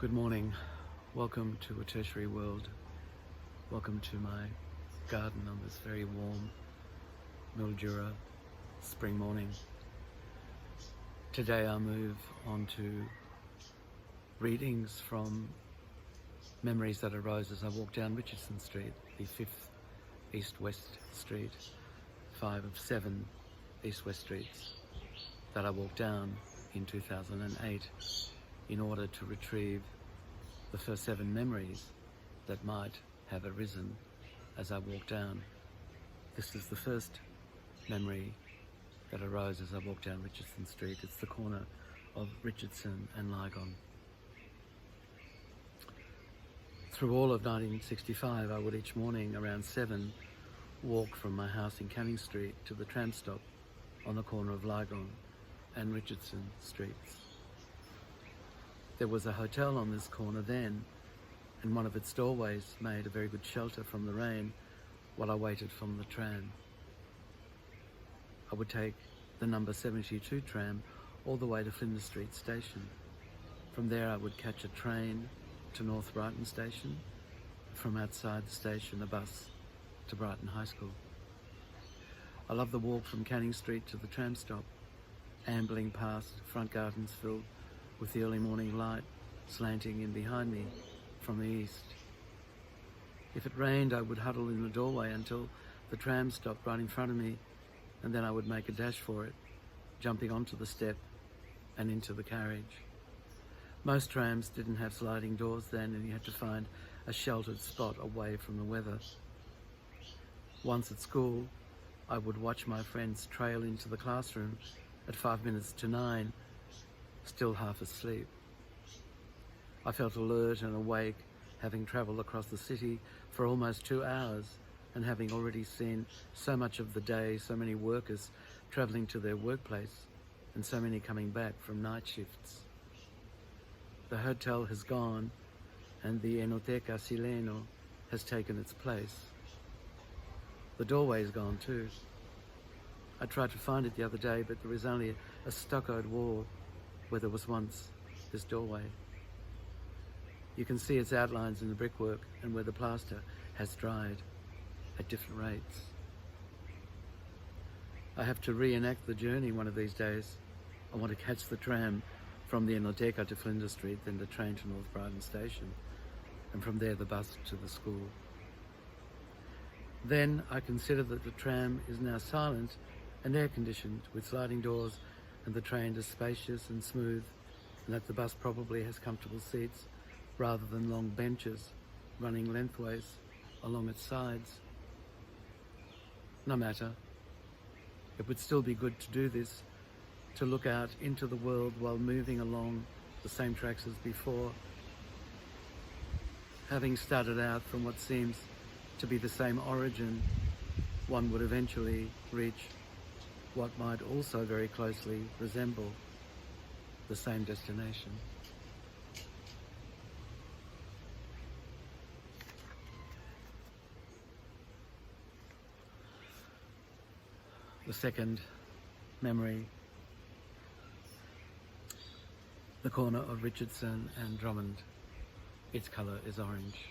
Good morning. Welcome to a tertiary world. Welcome to my garden on this very warm Mildura spring morning. Today I'll move on to readings from memories that arose as I walked down Richardson Street, the 5th east-west street, 5 of 7 east-west streets that I walked down in 2008 in order to retrieve the first 7 memories that might have arisen as I walked down. This is the first memory that arose as I walked down Richardson Street. It's the corner of Richardson and Lygon. Through all of 1965, I would each morning around 7 walk from my house in Canning Street to the tram stop on the corner of Lygon and Richardson Streets. There was a hotel on this corner then, and one of its doorways made a very good shelter from the rain while I waited for the tram. I would take the number 72 tram all the way to Flinders Street station. From there I would catch a train to North Brighton station, from outside the station a bus to Brighton High School. I loved the walk from Canning Street to the tram stop, ambling past front gardens filled with the early morning light slanting in behind me from the east. If it rained, I would huddle in the doorway until the tram stopped right in front of me, and then I would make a dash for it, jumping onto the step and into the carriage. Most trams didn't have sliding doors then, and you had to find a sheltered spot away from the weather. Once at school, I would watch my friends trail into the classroom at 5 minutes to 9, still half asleep. I felt alert and awake, having travelled across the city for almost 2 hours and having already seen so much of the day, so many workers travelling to their workplace and so many coming back from night shifts. The hotel has gone and the Enoteca Sileno has taken its place. The doorway is gone too. I tried to find it the other day, but there is only a stuccoed wall where there was once this doorway. You can see its outlines in the brickwork and where the plaster has dried at different rates. I have to reenact the journey one of these days. I want to catch the tram from the Enoteca to Flinders Street, then the train to North Brighton Station, and from there the bus to the school. Then I consider that the tram is now silent and air-conditioned with sliding doors, and the train is spacious and smooth, and that the bus probably has comfortable seats rather than long benches running lengthways along its sides. No matter, it would still be good to do this, to look out into the world while moving along the same tracks as before. Having started out from what seems to be the same origin, one would eventually reach what might also very closely resemble the same destination. The second memory, the corner of Richardson and Drummond. Its colour is orange.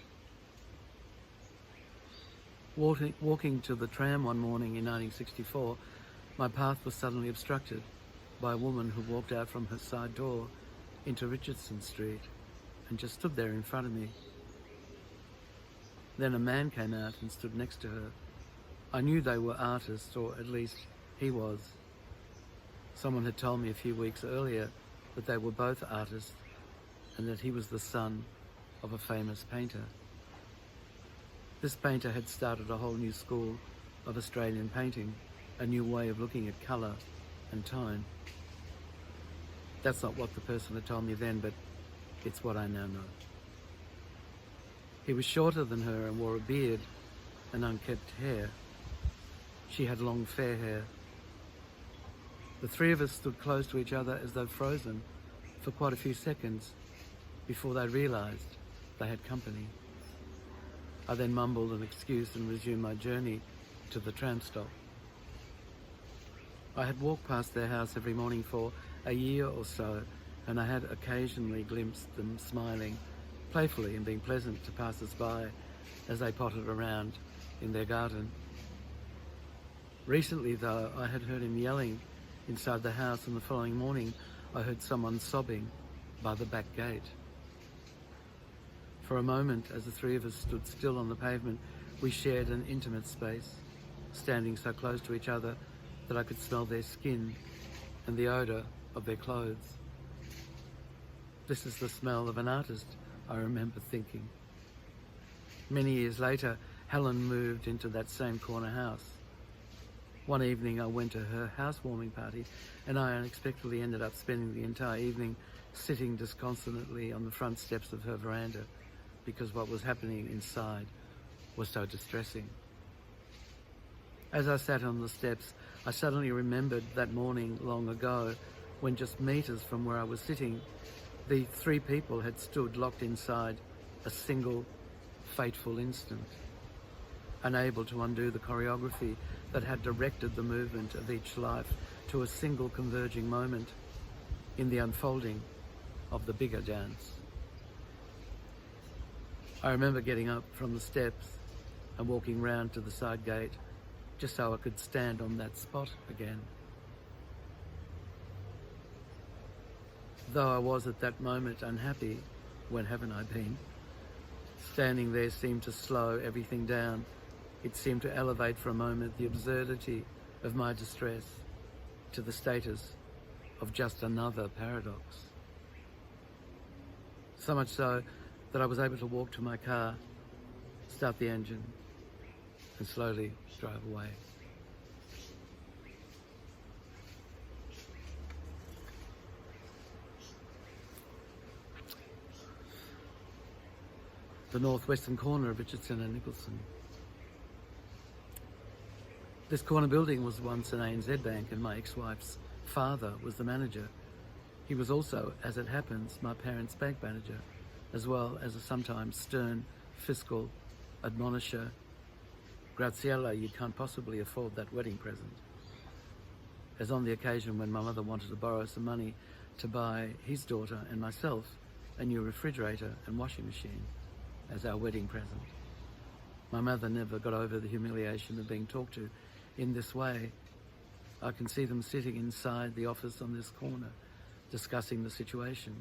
Walking to the tram one morning in 1964, my path was suddenly obstructed by a woman who walked out from her side door into Richardson Street and just stood there in front of me. Then a man came out and stood next to her. I knew they were artists, or at least he was. Someone had told me a few weeks earlier that they were both artists and that he was the son of a famous painter. This painter had started a whole new school of Australian painting, a new way of looking at colour and tone. That's not what the person had told me then, but it's what I now know. He was shorter than her and wore a beard and unkempt hair. She had long fair hair. The three of us stood close to each other as though frozen for quite a few seconds before they realised they had company. I then mumbled an excuse and resumed my journey to the tram stop. I had walked past their house every morning for a year or so and I had occasionally glimpsed them smiling playfully and being pleasant to passers-by as they pottered around in their garden. Recently, though, I had heard him yelling inside the house, and the following morning I heard someone sobbing by the back gate. For a moment, as the three of us stood still on the pavement, we shared an intimate space, standing so close to each other that I could smell their skin and the odour of their clothes. This is the smell of an artist, I remember thinking. Many years later, Helen moved into that same corner house. One evening I went to her housewarming party, and I unexpectedly ended up spending the entire evening sitting disconsolately on the front steps of her veranda because what was happening inside was so distressing. As I sat on the steps, I suddenly remembered that morning long ago when just metres from where I was sitting, the three people had stood locked inside a single fateful instant, unable to undo the choreography that had directed the movement of each life to a single converging moment in the unfolding of the bigger dance. I remember getting up from the steps and walking round to the side gate just so I could stand on that spot again. Though I was at that moment unhappy, when haven't I been? Standing there seemed to slow everything down. It seemed to elevate for a moment the absurdity of my distress to the status of just another paradox. So much so that I was able to walk to my car, start the engine, and slowly drive away. The northwestern corner of Richardson and Nicholson. This corner building was once an ANZ bank, and my ex-wife's father was the manager. He was also, as it happens, my parents' bank manager, as well as a sometimes stern fiscal admonisher. Graziella, you can't possibly afford that wedding present. As on the occasion when my mother wanted to borrow some money to buy his daughter and myself a new refrigerator and washing machine as our wedding present. My mother never got over the humiliation of being talked to in this way. I can see them sitting inside the office on this corner, discussing the situation.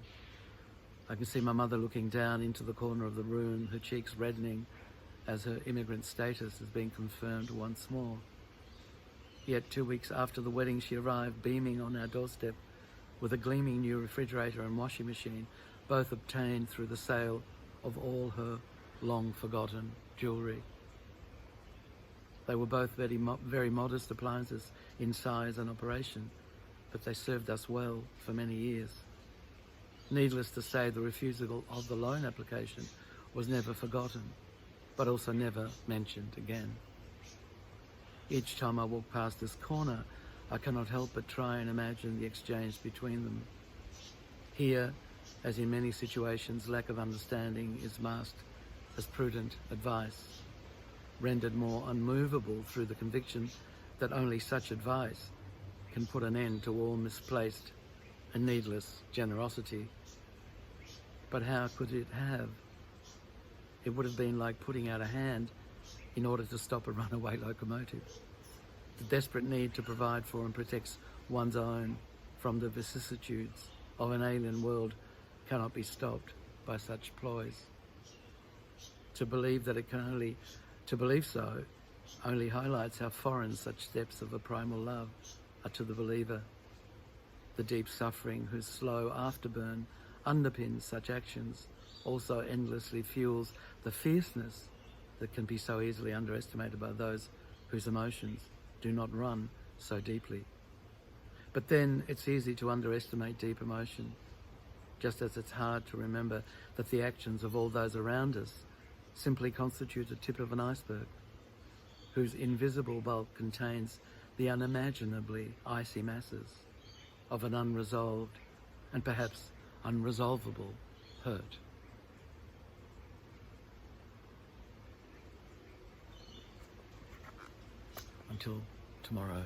I can see my mother looking down into the corner of the room, her cheeks reddening as her immigrant status is being confirmed once more. Yet 2 weeks after the wedding, she arrived beaming on our doorstep with a gleaming new refrigerator and washing machine, both obtained through the sale of all her long-forgotten jewellery. They were both very modest appliances in size and operation, but they served us well for many years. Needless to say, the refusal of the loan application was never forgotten, but also never mentioned again. Each time I walk past this corner, I cannot help but try and imagine the exchange between them. Here, as in many situations, lack of understanding is masked as prudent advice, rendered more unmovable through the conviction that only such advice can put an end to all misplaced and needless generosity. But how could it have? It would have been like putting out a hand in order to stop a runaway locomotive. The desperate need to provide for and protect one's own from the vicissitudes of an alien world cannot be stopped by such ploys. To believe so only highlights how foreign such steps of a primal love are to the believer. The deep suffering whose slow afterburn underpins such actions also endlessly fuels the fierceness that can be so easily underestimated by those whose emotions do not run so deeply. But then it's easy to underestimate deep emotion, just as it's hard to remember that the actions of all those around us simply constitute a tip of an iceberg, whose invisible bulk contains the unimaginably icy masses of an unresolved and perhaps unresolvable hurt. Until tomorrow.